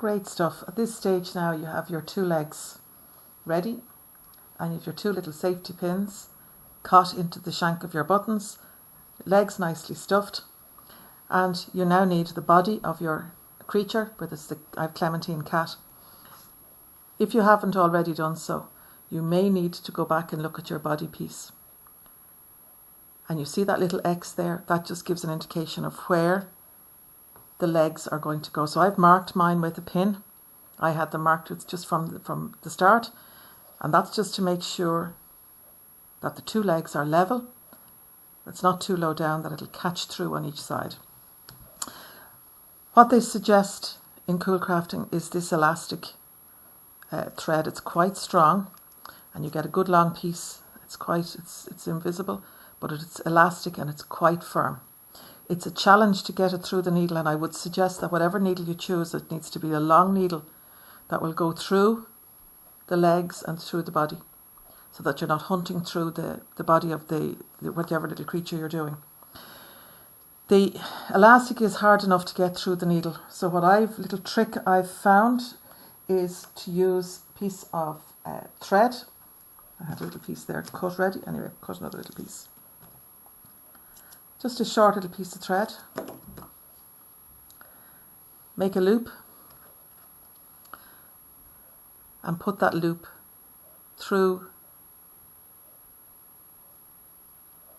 Great stuff. At this stage now you have your 2 legs ready, and you have your 2 little safety pins cut into the shank of your buttons, legs nicely stuffed, and you now need the body of your creature, whether it's I have Clementine Cat. If you haven't already done so, you may need to go back and look at your body piece. And you see that little X there? That just gives an indication of where the legs are going to go. So I've marked mine with a pin. I had them marked with just from the start, and that's just to make sure that the 2 legs are level. It's not too low down, that it'll catch through on each side. What they suggest in cool crafting is this elastic thread. It's quite strong, and you get a good long piece. It's invisible, but it's elastic and it's quite firm. It's a challenge to get it through the needle, and I would suggest that whatever needle you choose, it needs to be a long needle that will go through the legs and through the body, so that you're not hunting through the body of the whatever little creature you're doing. The elastic is hard enough to get through the needle, so little trick I've found is to use a piece of thread. I had a little piece there cut ready. Anyway, cut another little piece. Just a short little piece of thread. Make a loop and put that loop through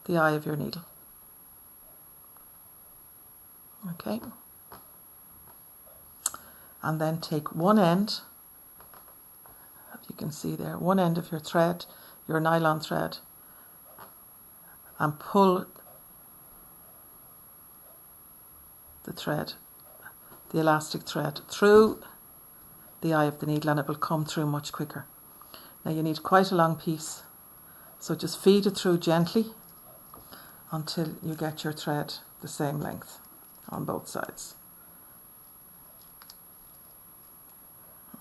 the eye of your needle. Okay. And then take one end, if you can see there, one end of your thread, your nylon thread, and pull the thread, the elastic thread, through the eye of the needle, and it will come through much quicker. Now you need quite a long piece, so just feed it through gently until you get your thread the same length on both sides.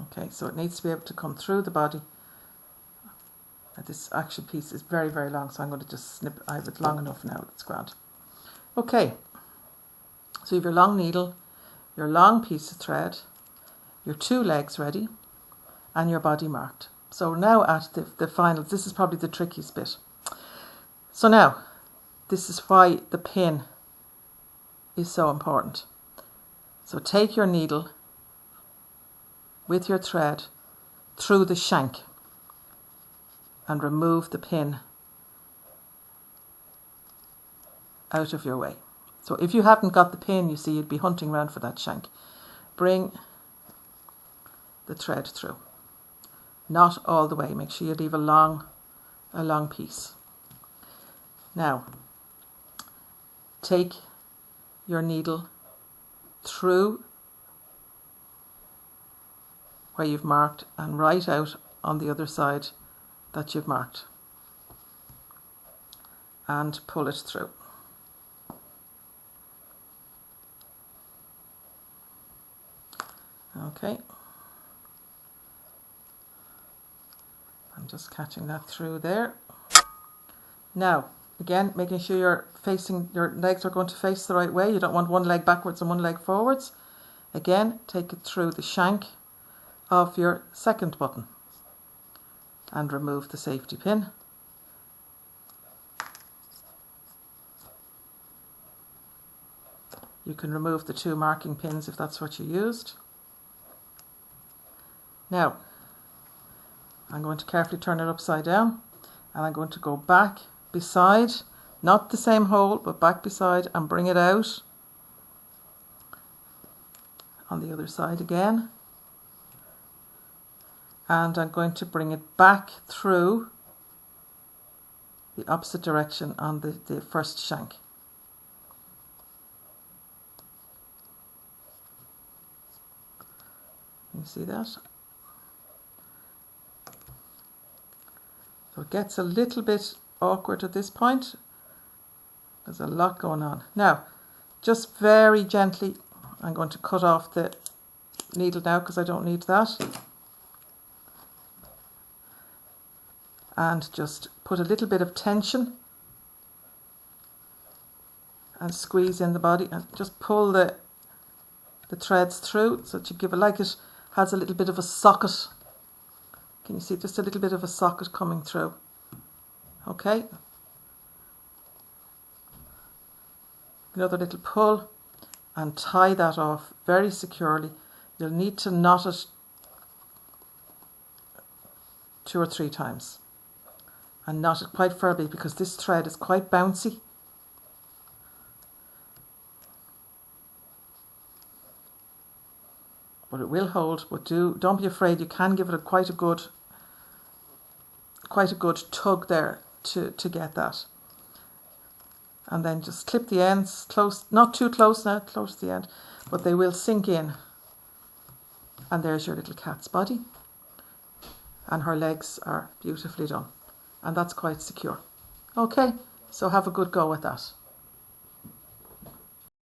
Okay, so it needs to be able to come through the body. Now this actual piece is very, very long, so I'm going to just snip. I have it long enough now, it's grand. Okay, so you have your long needle, your long piece of thread, your 2 legs ready, and your body marked. So now at the final, this is probably the trickiest bit. So now, this is why the pin is so important. So take your needle with your thread through the shank and remove the pin out of your way. So if you haven't got the pin, you see, you'd be hunting around for that shank. Bring the thread through. Not all the way. Make sure you leave a long piece. Now, take your needle through where you've marked and right out on the other side that you've marked, and pull it through. Okay, I'm just catching that through there. Now, again, making sure your legs are going to face the right way. You don't want one leg backwards and one leg forwards. Again, take it through the shank of your second button and remove the safety pin. You can remove the 2 marking pins if that's what you used. Now, I'm going to carefully turn it upside down, and I'm going to go back beside, not the same hole, but back beside, and bring it out on the other side again. And I'm going to bring it back through the opposite direction on the first shank. You see that? So it gets a little bit awkward at this point. There's a lot going on. Now, just very gently, I'm going to cut off the needle now because I don't need that. And just put a little bit of tension and squeeze in the body and just pull the threads through so that you give it like it has a little bit of a socket. Can you see just a little bit of a socket coming through? Okay. Another little pull and tie that off very securely. You'll need to knot it 2 or 3 times and knot it quite firmly because this thread is quite bouncy. But it will hold, but don't be afraid. You can give it quite a good tug there to get that. And then just clip the ends close, not too close now, close to the end, but they will sink in. And there's your little cat's body. And her legs are beautifully done. And that's quite secure. Okay, so have a good go at that.